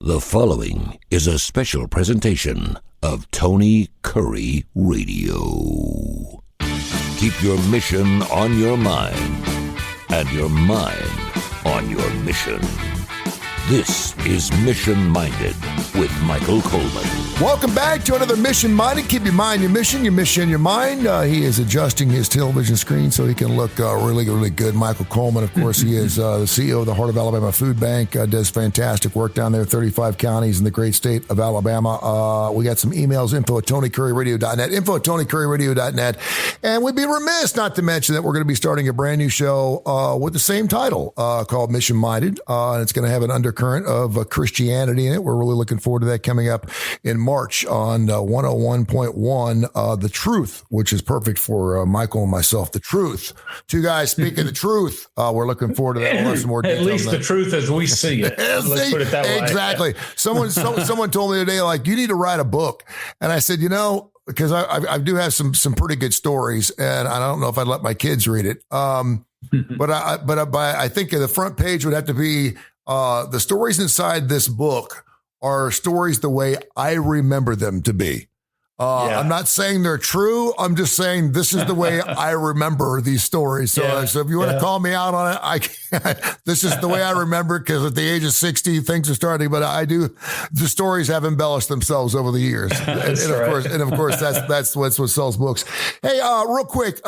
The following is a special presentation of Tony Kurre Radio. Keep your mission on your mind and your mind on your mission. This is Mission Minded with Michael Coleman. Welcome back to another Mission Minded. Keep your mind, your mission your mind. He is adjusting his television screen so he can look really good. Michael Coleman, of course, he is the CEO of the Heart of Alabama Food Bank, does fantastic work down there, 35 counties in the great state of Alabama. We got some emails, info@TonyCurryRadio.net, info@TonyCurryRadio.net. And we'd be remiss not to mention that we're going to be starting a brand new show with the same title called Mission Minded. And it's going to have an undercurrent of Christianity in it. We're really looking forward to that coming up in March on 101.1, The Truth, which is perfect for Michael and myself. The Truth. Two guys speaking the truth. We're looking forward to that. We'll have some more details. At least the truth as we see it. Let's put it that way. Exactly. Someone told me today, like, you need to write a book. And I said, because I do have some pretty good stories, and I don't know if I'd let my kids read it. But I think the front page would have to be the stories inside this book are stories the way I remember them to be. I'm not saying they're true. I'm just saying this is the way I remember these stories. So, so if you want to call me out on it, I can't. This is the way I remember, because at the age of 60, things are starting. But the stories have embellished themselves over the years, and of course, that's what sells books. Hey, real quick.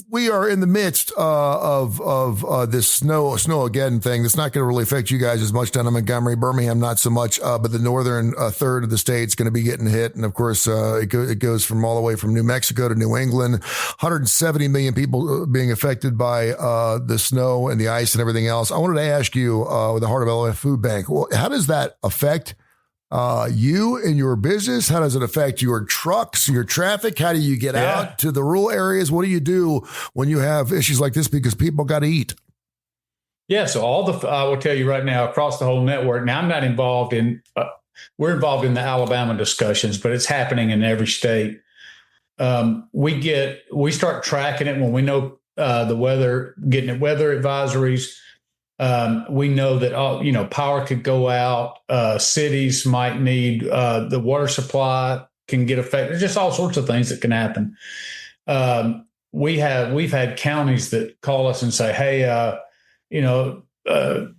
We are in the midst of this snow again thing. That's not going to really affect you guys as much down in Montgomery, Birmingham, not so much. But the northern third of the state's going to be getting hit, and of course, it goes from all the way from New Mexico to New England. 170 million people being affected by the snow and the ice and everything else. I wanted to ask you, with the Heart of Alabama Food Bank, well, how does that affect you and your business? How does it affect your trucks, your traffic? How do you get out to the rural areas? What do you do when you have issues like this? Because people got to eat. Yeah. So I will tell you right now, across the whole network. Now, I'm not involved in, we're involved in the Alabama discussions, but it's happening in every state. We start tracking it when we know the weather, getting weather advisories. We know that, power could go out. Cities might need, the water supply can get affected. There's just all sorts of things that can happen. We've had counties that call us and say, hey,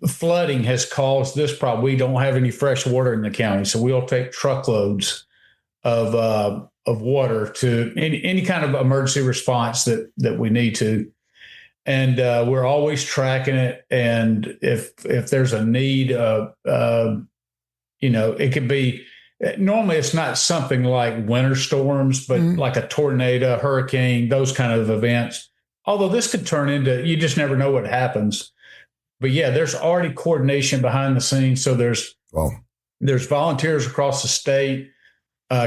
flooding has caused this problem. We don't have any fresh water in the county. So we'll take truckloads of water to any kind of emergency response that we need to. And we're always tracking it. And if there's a need, it could be, normally it's not something like winter storms, but like a tornado, hurricane, those kind of events. Although this could turn into, you just never know what happens. But yeah, there's already coordination behind the scenes. So there's volunteers across the state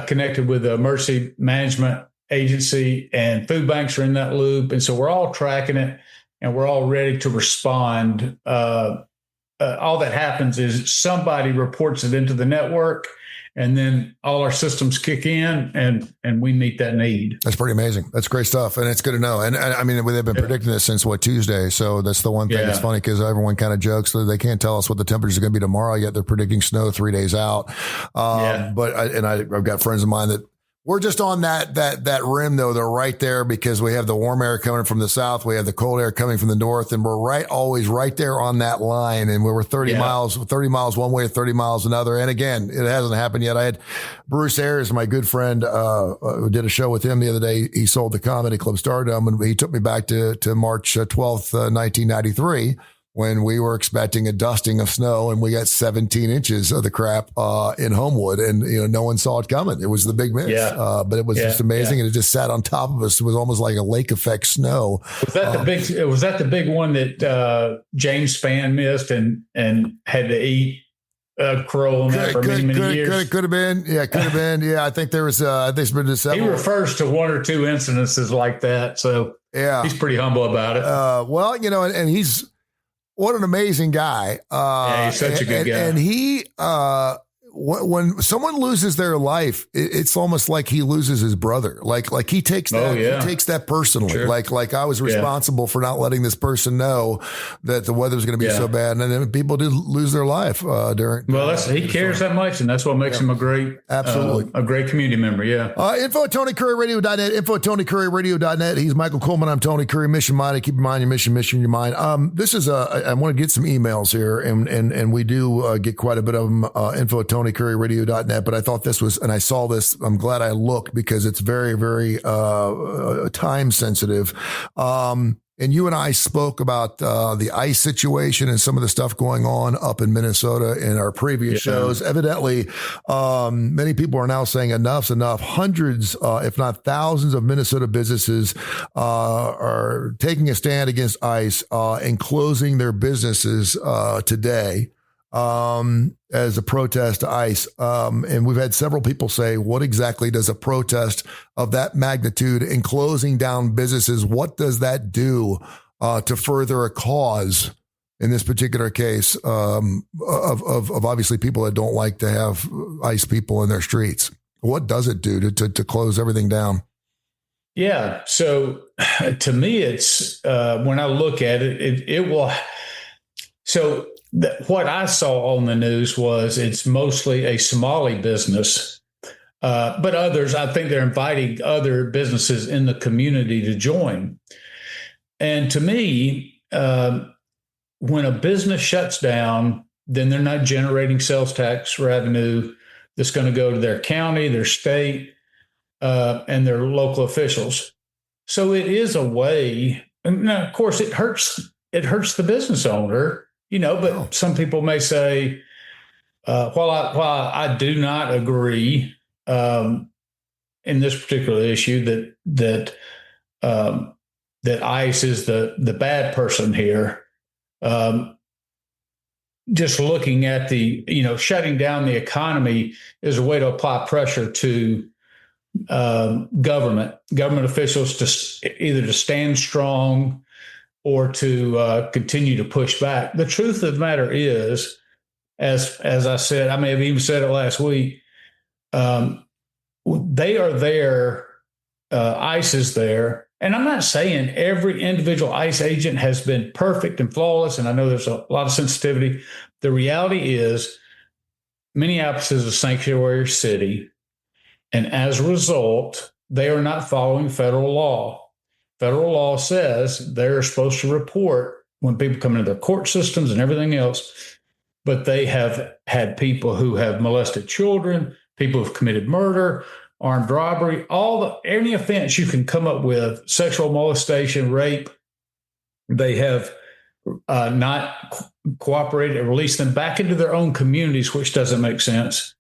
connected with the emergency management agency, and food banks are in that loop. And so we're all tracking it, and we're all ready to respond. All that happens is somebody reports it into the network, and then all our systems kick in, and we meet that need. That's pretty amazing. That's great stuff. And it's good to know. And I mean, they've been predicting this since Tuesday. So that's the one thing that's funny, because everyone kind of jokes that they can't tell us what the temperatures are going to be tomorrow, yet they're predicting snow 3 days out. But I've got friends of mine that, we're just on that rim, though. They're right there, because we have the warm air coming from the south. We have the cold air coming from the north, and we're always right there on that line. And we were 30 miles one way, 30 miles another. And again, it hasn't happened yet. I had Bruce Ayers, my good friend, who did a show with him the other day. He sold the Comedy Club Stardom, and he took me back to March 12th, 1993. When we were expecting a dusting of snow, and we got 17 inches of the crap in Homewood, and no one saw it coming. It was the big miss, but it was just amazing, and it just sat on top of us. It was almost like a lake effect snow. Was that the big one that James Spann missed and had to eat crow on that for many years? Could have been, could have been. Yeah, I think there was. I think it's been several. He refers to one or two incidences like that, so he's pretty humble about it. And he's. What an amazing guy. He's such a good guy. And he when someone loses their life, it's almost like he loses his brother. Like he takes that, he takes that personally. Sure. Like I was responsible for not letting this person know that the weather's going to be so bad. And then people did lose their life during. Well, he cares that much, and that's what makes him a great, a great community member. Yeah. Info at TonyCurryRadio.net. Info at TonyCurryRadio.net. He's Michael Coleman. I'm Tony Curry. Mission minded. Keep in mind your mission your mind. This is I want to get some emails here, and we do get quite a bit of them. Info at TonyCurryRadio.net. But I thought this was, and I saw this. I'm glad I looked because it's very, very time sensitive. And you and I spoke about the ICE situation and some of the stuff going on up in Minnesota in our previous shows. Evidently, many people are now saying enough's enough. Hundreds, if not thousands of Minnesota businesses are taking a stand against ICE and closing their businesses today as a protest to ICE. And we've had several people say, what exactly does a protest of that magnitude and closing down businesses, what does that do to further a cause in this particular case of obviously people that don't like to have ICE people in their streets? What does it do to close everything down? Yeah. So to me, it's when I look at it, it will. So what I saw on the news was it's mostly a Somali business, but others, I think they're inviting other businesses in the community to join. And to me, when a business shuts down, then they're not generating sales tax revenue that's going to go to their county, their state, and their local officials. So it is a way. And now, of course, it hurts the business owner. But some people may say, while I do not agree in this particular issue that ICE is the bad person here, just looking at the shutting down the economy is a way to apply pressure to government officials to either to stand strong or to continue to push back. The truth of the matter is, as I said, I may have even said it last week, they are there, ICE is there. And I'm not saying every individual ICE agent has been perfect and flawless, and I know there's a lot of sensitivity. The reality is Minneapolis is a sanctuary city, and as a result, they are not following federal law. Federal law says they're supposed to report when people come into their court systems and everything else, but they have had people who have molested children, people who've committed murder, armed robbery, any offense you can come up with, sexual molestation, rape. They have not cooperated and released them back into their own communities, which doesn't make sense.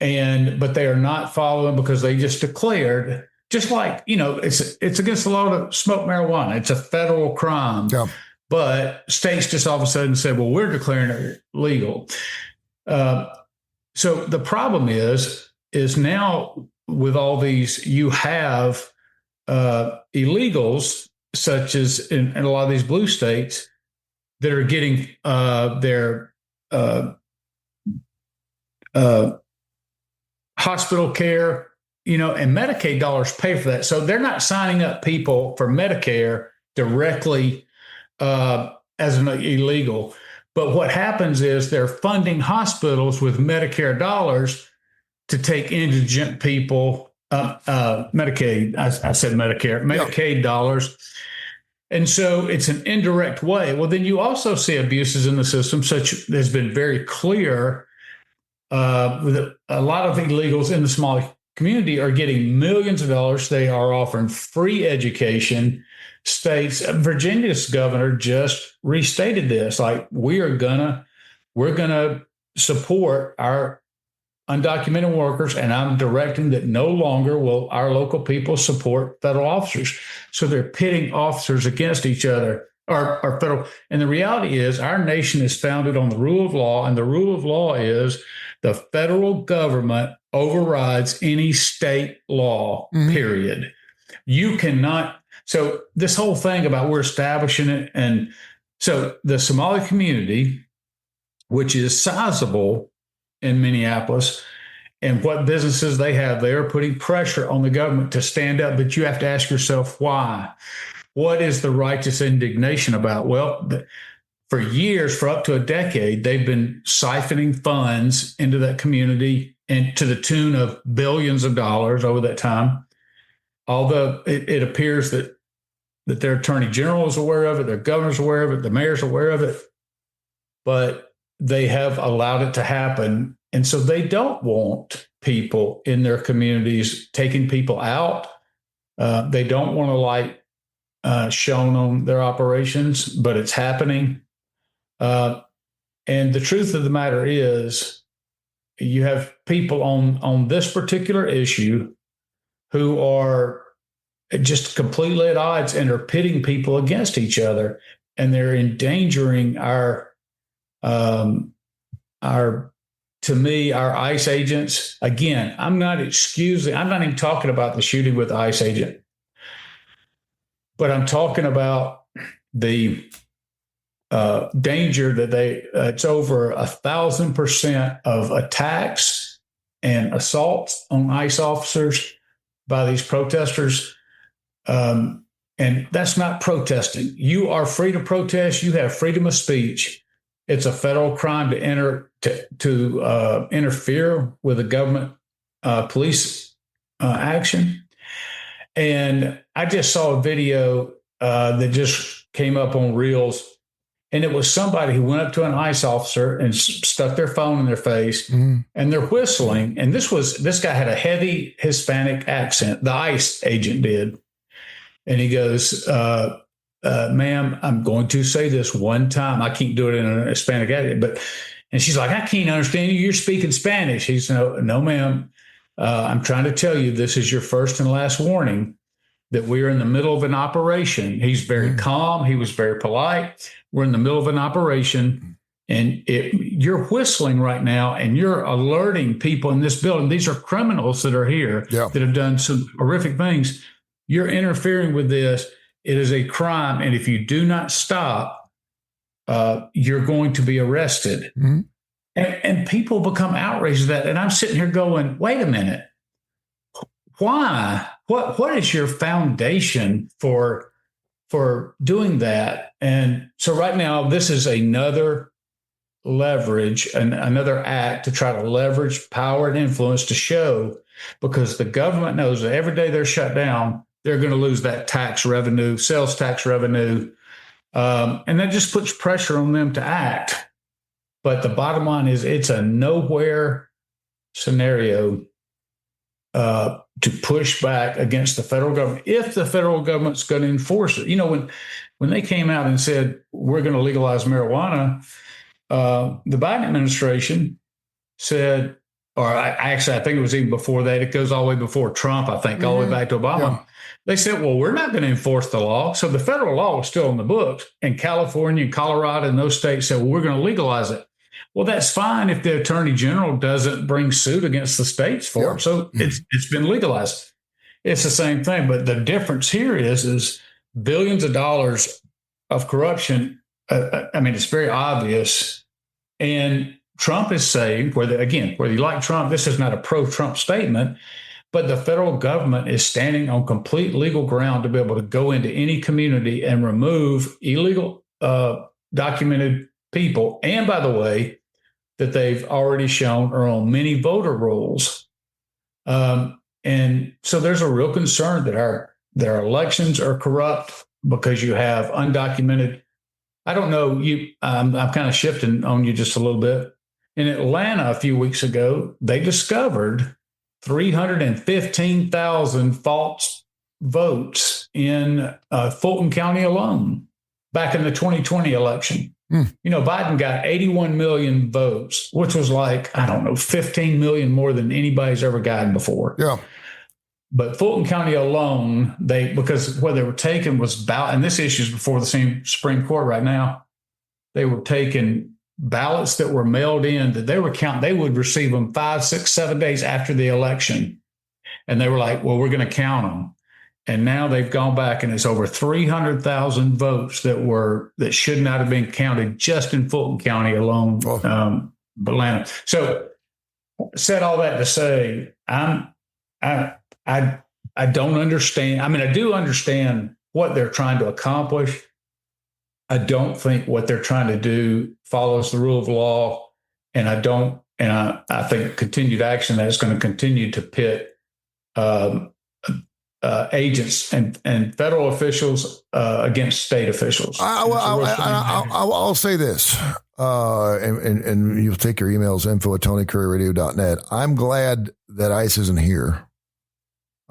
But they are not following because they just declared. Just like, it's against the law to smoke marijuana. It's a federal crime. Yeah. But states just all of a sudden said, well, we're declaring it legal. So the problem is now with all these, you have illegals, such as in a lot of these blue states, that are getting their hospital care, and Medicaid dollars pay for that. So they're not signing up people for Medicare directly as an illegal. But what happens is they're funding hospitals with Medicare dollars to take indigent people, Medicaid, I said Medicare, Medicaid dollars. And so it's an indirect way. Well, then you also see abuses in the system, such has been very clear. With a lot of illegals in the Somali community are getting millions of dollars. They are offering free education. Virginia's governor just restated this, like we're gonna support our undocumented workers, and I'm directing that no longer will our local people support federal officers. So they're pitting officers against each other, or federal. And the reality is our nation is founded on the rule of law, and the rule of law is the federal government overrides any state law, period. You cannot. So this whole thing about we're establishing it. And so the Somali community, which is sizable, in Minneapolis. And what businesses they have, they are putting pressure on the government to stand up. But you have to ask yourself, why? What is the righteous indignation about? Well, for years, for up to a decade, they've been siphoning funds into that community and to the tune of billions of dollars over that time. Although it appears that their attorney general is aware of it, their governor's aware of it, the mayor's aware of it, but they have allowed it to happen. And so they don't want people in their communities taking people out. They don't want to light shown on their operations, but it's happening. And the truth of the matter is, you have people on this particular issue who are just completely at odds and are pitting people against each other, and they're endangering our to me, our ICE agents. Again, I'm not even talking about the shooting with the ICE agent, but I'm talking about the danger that it's over 1,000% of attacks and assaults on ICE officers by these protesters. And that's not protesting. You are free to protest. You have freedom of speech. It's a federal crime to interfere with a government police action. And I just saw a video that just came up on Reels, and it was somebody who went up to an ICE officer and stuck their phone in their face, and they're whistling. And this guy had a heavy Hispanic accent. The ICE agent did. And he goes, ma'am, I'm going to say this one time. I can't do it in a Hispanic accent, and she's like, I can't understand you. You're speaking Spanish. He said, no, ma'am. I'm trying to tell you, this is your first and last warning that we're in the middle of an operation. He's very calm. He was very polite. We're in the middle of an operation, and you're whistling right now, and you're alerting people in this building. These are criminals that are here that have done some horrific things. You're interfering with this. It is a crime. And if you do not stop, you're going to be arrested. Mm-hmm. And people become outraged at that. And I'm sitting here going, wait a minute. Why? What is your foundation for doing that? And so right now, this is another leverage and another act to try to leverage power and influence to show, because the government knows that every day they're shut down, they're going to lose that tax revenue, sales tax revenue. And that just puts pressure on them to act. But the bottom line is, it's a nowhere scenario to push back against the federal government if the federal government's going to enforce it. You know, when they came out and said, we're going to legalize marijuana, the Biden administration said, I think it was even before that. It goes all the way before Trump, I think, all the way back to Obama. Yeah. They said, well, we're not going to enforce the law. So the federal law was still in the books. And California and Colorado and those states said, well, we're going to legalize it. Well, that's fine if the attorney general doesn't bring suit against the states for it. So it's been legalized. It's the same thing. But the difference here is billions of dollars of corruption. It's very obvious. And Trump is saying, whether you like Trump, this is not a pro-Trump statement, but the federal government is standing on complete legal ground to be able to go into any community and remove illegal documented people. And by the way, that they've already shown are on many voter rolls. And so there's a real concern that our elections are corrupt because you have undocumented. I don't know, I'm kind of shifting on you just a little bit. In Atlanta a few weeks ago, they discovered 315,000 false votes in Fulton County alone back in the 2020 election. You know, Biden got 81 million votes, which was 15 million more than anybody's ever gotten before. Yeah. But Fulton County alone, because where they were taken was and this issue is before the same Supreme Court right now, they were taking ballots that were mailed in that they were counting. They would receive them 5, 6, 7 days after the election. And they were like, well, we're going to count them. And now they've gone back and it's over 300,000 votes that should not have been counted just in Fulton County alone, Atlanta. So said all that to say, I don't understand. I mean, I do understand what they're trying to accomplish. I don't think what they're trying to do follows the rule of law, and I think continued action that is going to continue to pit agents and federal officials against state officials. I'll say this, and you'll take your emails, info@TonyCurryRadio.net. I'm glad that ICE isn't here.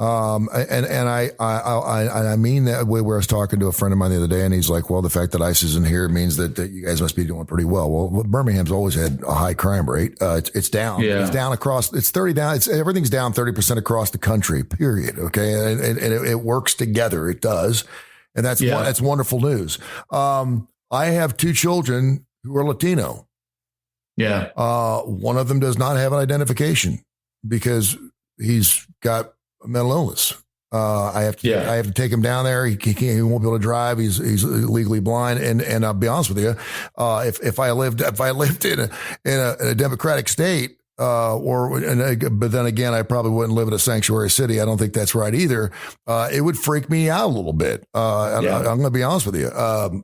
And I mean that way, where I was talking to a friend of mine the other day, and he's like, well, the fact that ICE isn't here means that you guys must be doing pretty well. Well, Birmingham's always had a high crime rate. It's down. Yeah. It's down across, it's 30 down. Everything's down 30% across the country, period. Okay. And it works together. It does. And that's wonderful news. I have 2 children who are Latino. Yeah. One of them does not have an identification because he's got a mental illness. I have to take him down there. He won't be able to drive. He's legally blind. And I'll be honest with you, if I lived in a democratic state, but then again, I probably wouldn't live in a sanctuary city. I don't think that's right either. It would freak me out a little bit. I'm going to be honest with you.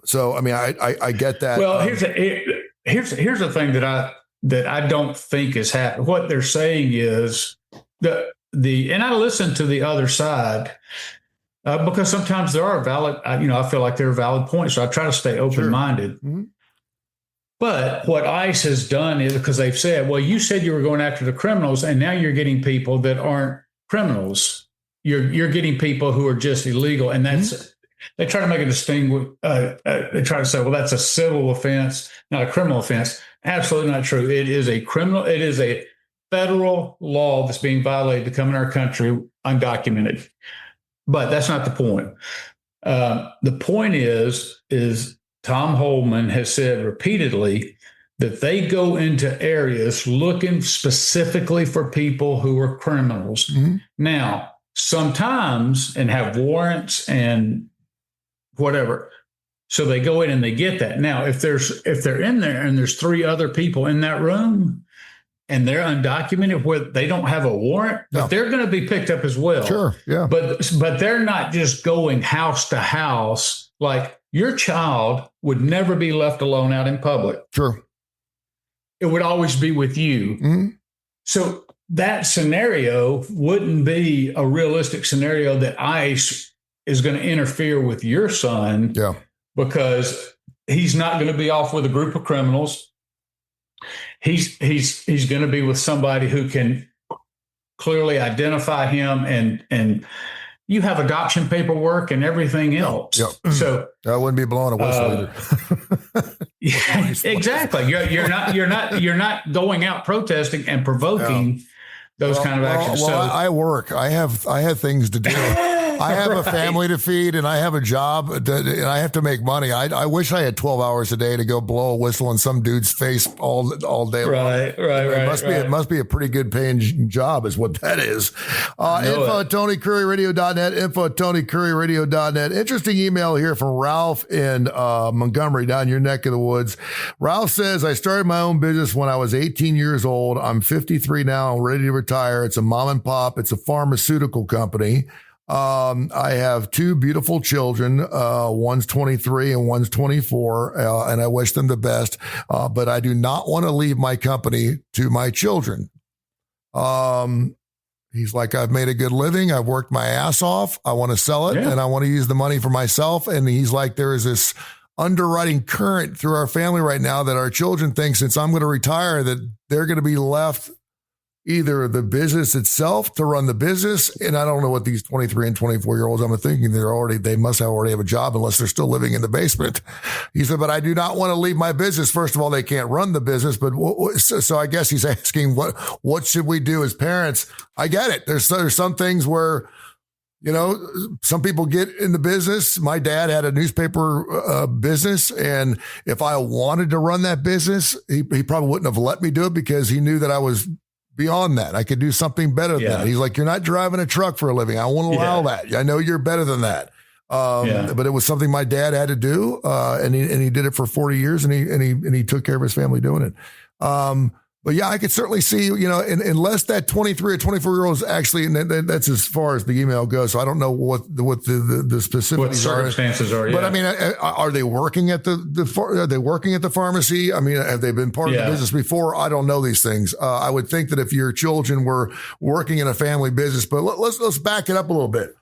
So, I mean, I get that. Well, here's the thing that I don't think is happening. What they're saying is and I listen to the other side because sometimes there are valid, I feel like there are valid points. So I try to stay open-minded. Sure. Mm-hmm. But what ICE has done is, because they've said, well, you said you were going after the criminals, and now you're getting people that aren't criminals. You're getting people who are just illegal. And that's, they try to make a distinction. They try to say, well, that's a civil offense, not a criminal offense. Absolutely not true. It is a federal law that's being violated to come in our country undocumented. But that's not the point. The point is Tom Coleman has said repeatedly that they go into areas looking specifically for people who are criminals. Mm-hmm. Now, sometimes, and have warrants and whatever. So they go in and they get that. Now, if they're in there and there's 3 other people in that room, and they're undocumented, where they don't have a warrant, but they're going to be picked up as well. Sure, yeah. But they're not just going house to house. Like, your child would never be left alone out in public. Sure. It would always be with you. Mm-hmm. So that scenario wouldn't be a realistic scenario that ICE is going to interfere with your son. Yeah. Because he's not going to be off with a group of criminals. He's going to be with somebody who can clearly identify him, and you have adoption paperwork and everything else. Yep. So I wouldn't be blowing a whistle either. Yeah, exactly. You're not going out protesting and provoking those kind of actions. I work. I have things to do. I have a family to feed, and I have a job, and I have to make money. I wish I had 12 hours a day to go blow a whistle in some dude's face all day long. Right. It must be a pretty good paying job, is what that is. info@TonyCurryRadio.net. info@TonyCurryRadio.net. Interesting email here from Ralph in Montgomery, down your neck of the woods. Ralph says, I started my own business when I was 18 years old. I'm 53 now. I'm ready to retire. It's a mom and pop. It's a pharmaceutical company. I have 2 beautiful children. One's 23 and one's 24. And I wish them the best. But I do not want to leave my company to my children. He's like, I've made a good living. I've worked my ass off. I want to sell it and I want to use the money for myself. And he's like, there is this underwriting current through our family right now that our children think, since I'm going to retire, that they're going to be left either the business itself to run the business. And I don't know what these 23 and 24-year-olds, I'm thinking they must already have a job unless they're still living in the basement. He said, but I do not want to leave my business. First of all, they can't run the business, but so I guess he's asking, what should we do as parents? I get it. There's some things where, some people get in the business. My dad had a newspaper business, and if I wanted to run that business, he probably wouldn't have let me do it because he knew that I was beyond that. I could do something better than that. He's like, you're not driving a truck for a living. I won't allow that. I know you're better than that. But it was something my dad had to do. And he did it for 40 years, and he took care of his family doing it. But But yeah, I could certainly see, unless that 23 or 24-year-old is actually, and that's as far as the email goes. So I don't know what the specifics what circumstances are. But I mean, are they working at the pharmacy? I mean, have they been part of the business before? I don't know these things. I would think that if your children were working in a family business, but let's back it up a little bit.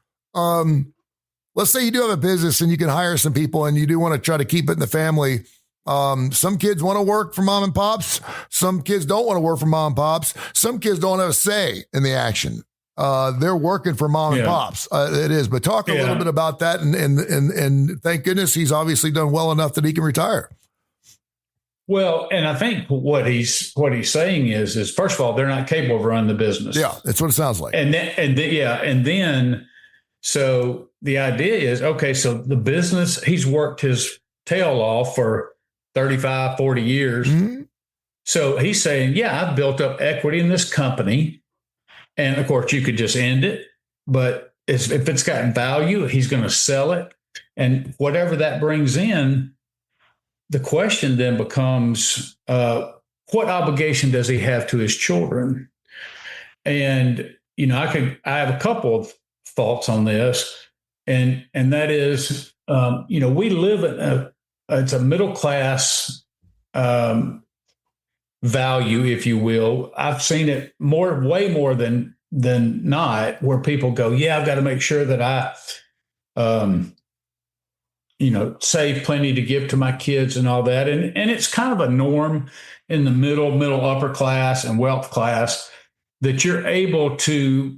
Let's say you do have a business and you can hire some people and you do want to try to keep it in the family. Some kids want to work for mom and pops. Some kids don't want to work for mom and pops. Some kids don't have a say in the action. They're working for mom and pops. It is, but talk a little bit about that. And thank goodness he's obviously done well enough that he can retire. Well, and I think what he's saying is first of all, they're not capable of running the business. Yeah, that's what it sounds like. And then so the idea is, okay, so the business, he's worked his tail off for 35, 40 years. Mm-hmm. So he's saying, I've built up equity in this company. And of course, you could just end it. But if it's got value, he's going to sell it. And whatever that brings in, the question then becomes, what obligation does he have to his children? And, I have a couple of thoughts on this. And that is, we live in it's a middle class value, if you will. I've seen it way more than not, where people go, I've got to make sure that I, save plenty to give to my kids and all that. And it's kind of a norm in the middle upper class and wealth class that you're able to,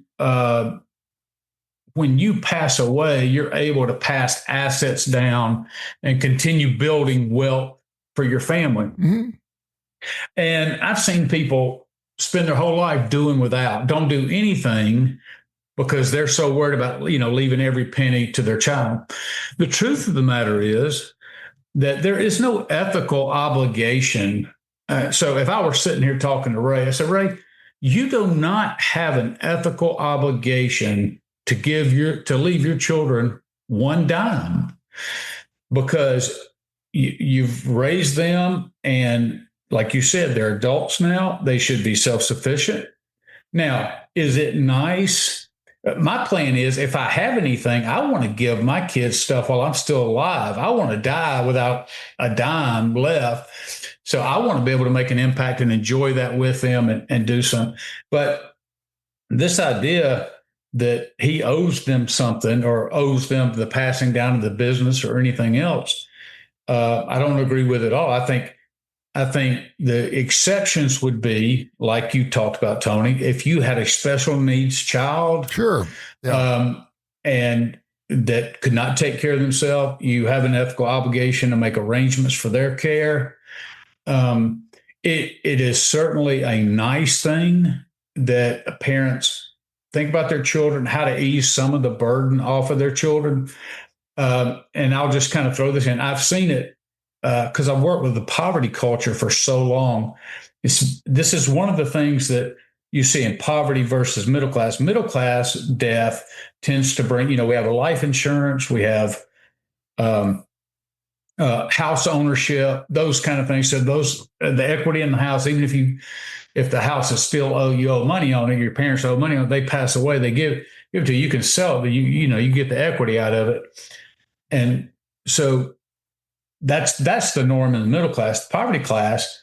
when you pass away, you're able to pass assets down and continue building wealth for your family. Mm-hmm. And I've seen people spend their whole life doing without, don't do anything because they're so worried about, leaving every penny to their child. The truth of the matter is that there is no ethical obligation. So if I were sitting here talking to Ray, I said, Ray, you do not have an ethical obligation to leave your children one dime, because you've raised them, and like you said, they're adults now. They should be self-sufficient. Now, is it nice? My plan is, if I have anything, I want to give my kids stuff while I'm still alive. I want to die without a dime left. So I want to be able to make an impact and enjoy that with them and do something. But this idea that he owes them something or owes them the passing down of the business or anything else, I don't agree with it at all. I think the exceptions would be, like you talked about, Tony, if you had a special needs child, sure, and that could not take care of themselves, you have an ethical obligation to make arrangements for their care. It is certainly a nice thing that parents think about their children, how to ease some of the burden off of their children. And I'll just kind of throw this in. I've seen it because I've worked with the poverty culture for so long. This is one of the things that you see in poverty versus middle class. Middle class death tends to bring, we have a life insurance, we have house ownership, those kind of things. So the equity in the house, even if the house is still you owe money on it, your parents owe money on it, they pass away, they give it to you, you can sell it, you get the equity out of it. And so that's the norm in the middle class. The poverty class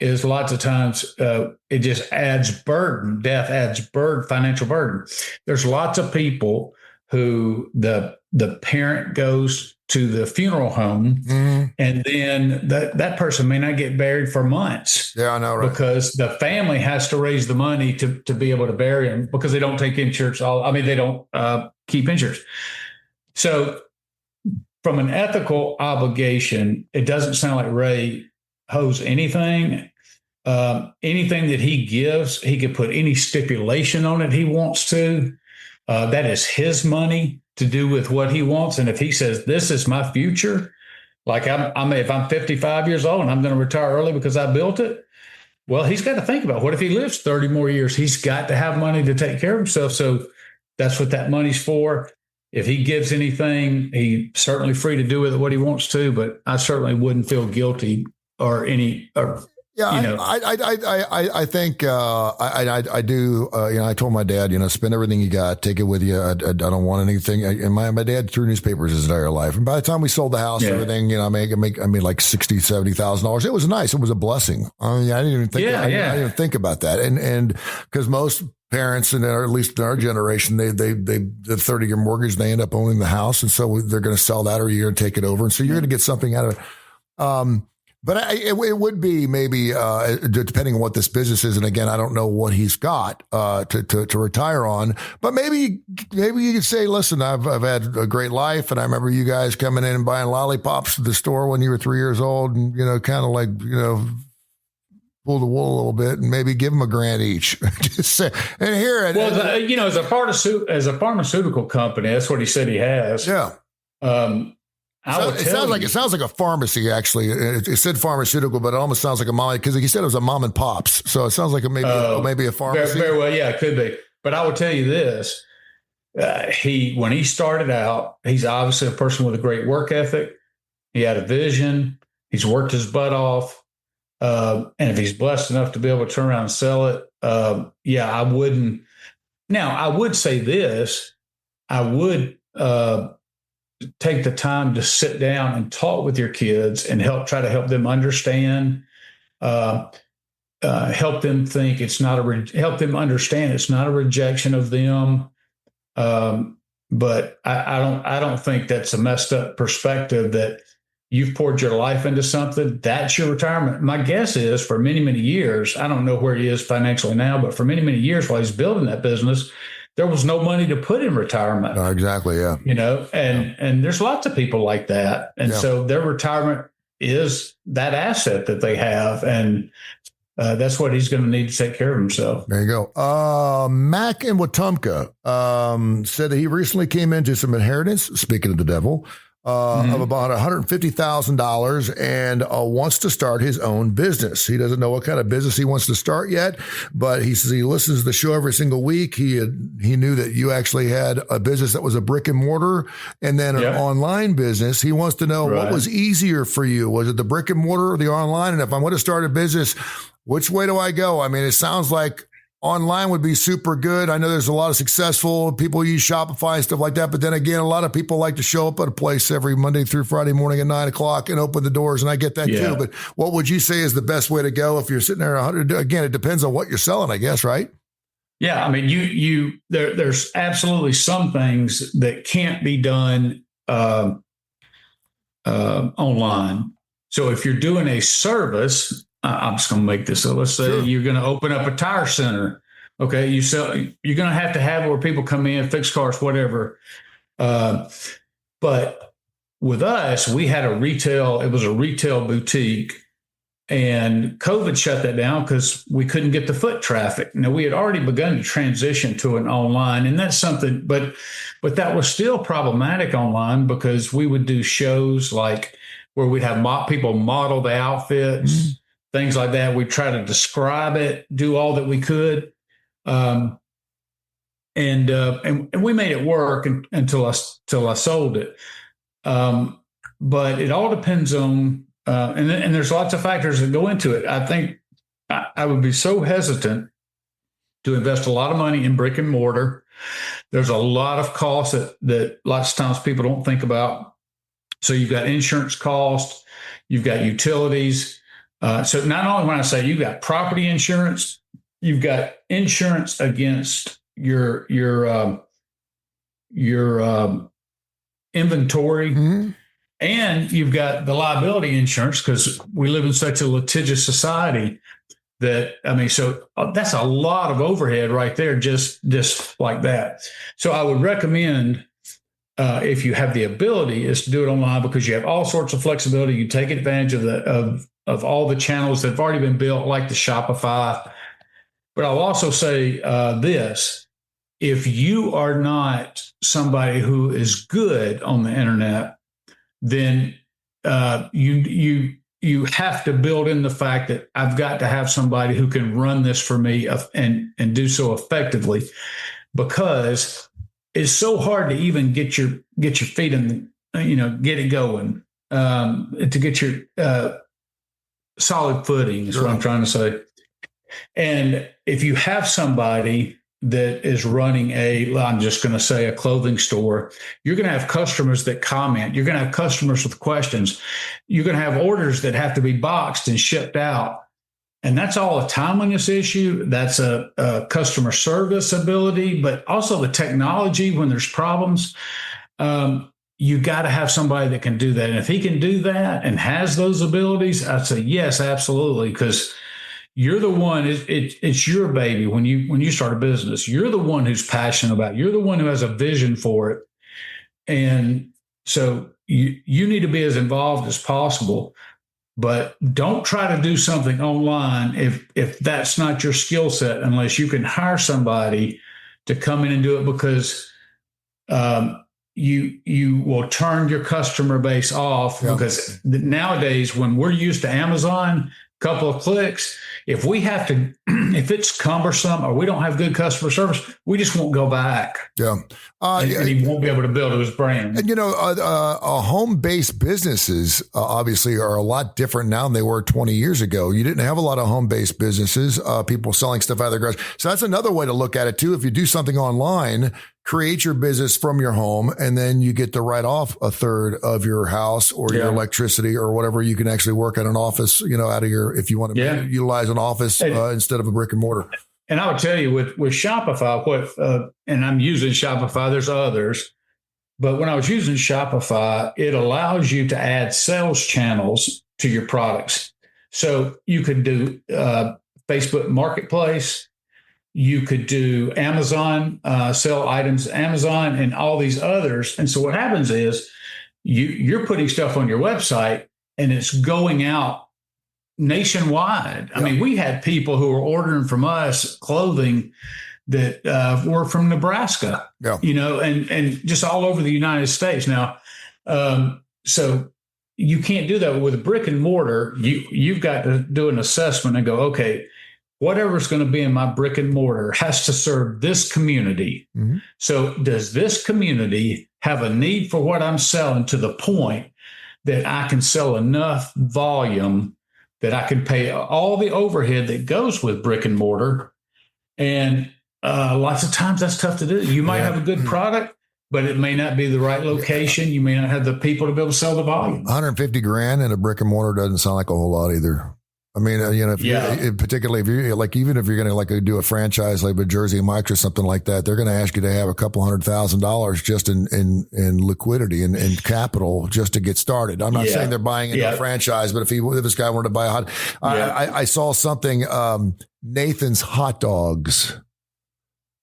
is lots of times it just adds burden. Death adds financial burden. There's lots of people who the parent goes to the funeral home, and then that person may not get buried for months. Yeah, I know, right? Because the family has to raise the money to be able to bury him, because they don't take insurance. They don't keep insurance. So from an ethical obligation, it doesn't sound like Ray owes anything. Anything that he gives, he could put any stipulation on it he wants to. That is his money to do with what he wants. And if he says, this is my future, like if I'm 55 years old and I'm going to retire early because I built it, well, he's got to think about, what if he lives 30 more years? He's got to have money to take care of himself. So that's what that money's for. If he gives anything, he's certainly free to do with it what he wants to, but I certainly wouldn't feel guilty or Yeah, I think I do. I told my dad, spend everything you got, take it with you. I don't want anything. And my dad threw newspapers his entire life. And by the time we sold the house, everything, I made like $60,000-$70,000. It was nice. It was a blessing. I didn't even think. I didn't even think about that. And because most parents, and at least in our generation, they the 30-year mortgage, they end up owning the house, and so they're going to sell that, or you're going to take it over, and so you're going to get something out of it. But it would be maybe depending on what this business is, and again, I don't know what he's got to retire on. But maybe you could say, listen, I've had a great life, and I remember you guys coming in and buying lollipops at the store when you were 3 years old, and kind of like pull the wool a little bit, and maybe give them $1,000 each. Just say, and here it. Well, as a pharmaceutical company, that's what he said he has. Yeah. It sounds like a pharmacy, actually. It said pharmaceutical, but it almost sounds like a mom, because he said it was a mom and pops. So it sounds like maybe a pharmacy. Very well, yeah, it could be. But I will tell you this: when he started out, he's obviously a person with a great work ethic. He had a vision. He's worked his butt off, and if he's blessed enough to be able to turn around and sell it, I wouldn't. Now, I would say this: I would. Take the time to sit down and talk with your kids and try to help them understand, help them think help them understand it's not a rejection of them. But I don't think that's a messed up perspective, that you've poured your life into something. That's your retirement. My guess is for many, many years, I don't know where he is financially now, but for many, many years while he's building that business, there was no money to put in retirement. Exactly. Yeah. And there's lots of people like that. And so their retirement is that asset that they have. And that's what he's going to need to take care of himself. There you go. Mac in Wetumpka said that he recently came into some inheritance, speaking of the devil, of about $150,000, and wants to start his own business. He doesn't know what kind of business he wants to start yet, but he says he listens to the show every single week. He knew that you actually had a business that was a brick and mortar and then an online business. He wants to know what was easier for you. Was it the brick and mortar or the online? And if I'm going to start a business, which way do I go? I mean, it sounds like online would be super good. I know there's a lot of successful people use Shopify and stuff like that. But then again, a lot of people like to show up at a place every Monday through Friday morning at 9:00 and open the doors. And I get that too. But what would you say is the best way to go if you're sitting there 100? Again, it depends on what you're selling, I guess, right? Yeah. I mean, there's absolutely some things that can't be done online. So if you're doing a service, I'm just going to make this up. Let's say you're going to open up a tire center. Okay. You're going to have where people come in, fix cars, whatever. But with us, we had it was a retail boutique, and COVID shut that down because we couldn't get the foot traffic. Now, we had already begun to transition to an online, and that's something, but that was still problematic online, because we would do shows like where we'd have people model the outfits, things like that. We try to describe it, do all that we could. And we made it work until I sold it. But it all depends on, and there's lots of factors that go into it. I think I would be so hesitant to invest a lot of money in brick and mortar. There's a lot of costs that lots of times people don't think about. So you've got insurance costs, you've got utilities. So not only when I say you've got property insurance, you've got insurance against your inventory, and you've got the liability insurance, because we live in such a litigious society that, so that's a lot of overhead right there, just like that. So I would recommend, if you have the ability, is to do it online, because you have all sorts of flexibility. You take advantage of all the channels that have already been built, like the Shopify. But I'll also say this: if you are not somebody who is good on the internet, then you have to build in the fact that I've got to have somebody who can run this for me and do so effectively, because it's so hard to even get your feet in, get it going, to get your solid footing is what I'm trying to say. And if you have somebody that is running I'm just going to say a clothing store, you're going to have customers that comment. You're going to have customers with questions. You're going to have orders that have to be boxed and shipped out. And that's all a timeliness issue. That's a customer service ability, but also the technology when there's problems. You got to have somebody that can do that. And if he can do that and has those abilities, I'd say yes, absolutely, because you're the one. It's your baby when you start a business. You're the one who's passionate about it. You're the one who has a vision for it, and so you need to be as involved as possible. But don't try to do something online if that's not your skill set, unless you can hire somebody to come in and do it, because you will turn your customer base off. Yeah. Because nowadays, when we're used to Amazon, couple of clicks, if it's cumbersome or we don't have good customer service, we just won't go back. Yeah. And he won't be able to build his brand. And, home-based businesses obviously are a lot different now than they were 20 years ago. You didn't have a lot of home-based businesses, people selling stuff out of their garage. So that's another way to look at it too. If you do something online, create your business from your home, and then you get to write off a third of your house or your electricity or whatever. You can actually work at an office, out of if you want to utilize an office instead of a brick and mortar. And I would tell you with Shopify, and I'm using Shopify, there's others, but when I was using Shopify, it allows you to add sales channels to your products. So you could do Facebook Marketplace. You could do Amazon, sell items, Amazon, and all these others. And so what happens is you're putting stuff on your website and it's going out nationwide. I mean, we had people who were ordering from us clothing that were from Nebraska, and just all over the United States. Now, so you can't do that with a brick and mortar. You've got to do an assessment and go, okay, whatever's going to be in my brick and mortar has to serve this community. Mm-hmm. So does this community have a need for what I'm selling to the point that I can sell enough volume that I can pay all the overhead that goes with brick and mortar? And lots of times that's tough to do. You might have a good product, but it may not be the right location. You may not have the people to be able to sell the volume. $150,000 in a brick and mortar doesn't sound like a whole lot either. I mean, particularly if you're even if you're going to do a franchise like with Jersey Mike's or something like that, they're going to ask you to have a couple $100,000 just in liquidity and capital just to get started. I'm not saying they're buying into a franchise, but if this guy wanted to buy I saw something, Nathan's Hot Dogs.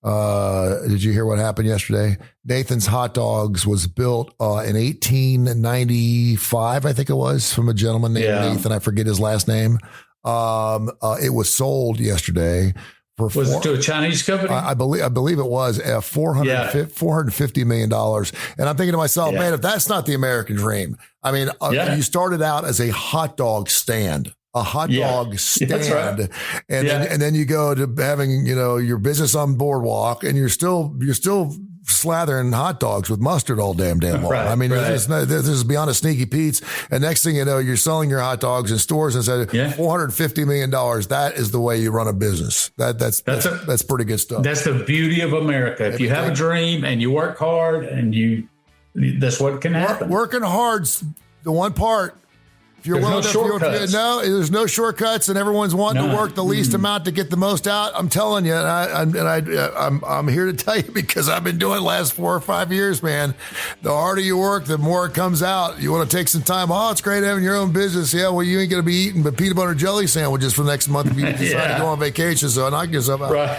Did you hear what happened yesterday? Nathan's Hot Dogs was built in 1895, I think it was, from a gentleman named Nathan. I forget his last name. It was sold yesterday for it to a Chinese company? I believe it was $450 million. And I'm thinking to myself, man, if that's not the American dream, I mean, you started out as a hot dog stand. A hot dog stand, right. and then you go to having your business on boardwalk, and you're still slathering hot dogs with mustard all damn long. Right, I mean, this is beyond a Sneaky Pete's. And next thing you know, you're selling your hot dogs in stores and said $450 million. That is the way you run a business. That's pretty good stuff. That's the beauty of America. If you have a dream and you work hard, and that's what can happen. Working hard's the one part. There's no shortcuts, and everyone's wanting to work the least amount to get the most out. I'm telling you, I'm here to tell you, because I've been doing it the last 4 or 5 years, man. The harder you work, the more it comes out. You want to take some time. Oh, it's great having your own business. Yeah, well, you ain't going to be eating but peanut butter jelly sandwiches for the next month if you decide to go on vacation. So knock yourself out. Right.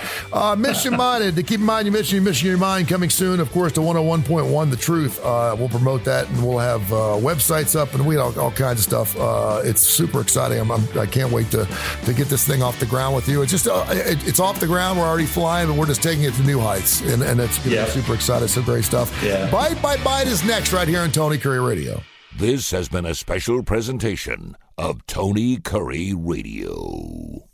Mission Minded. To keep in mind, your mission, your mind, coming soon, of course, to 101.1 The Truth. We'll promote that, and we'll have websites up, and we all kinds of stuff. It's super exciting. I can't wait to get this thing off the ground with you. It's just it's off the ground. We're already flying, but we're just taking it to new heights, and it's super exciting. Some great stuff. Yeah. Bite is next right here on Tony Kurre Radio. This has been a special presentation of Tony Kurre Radio.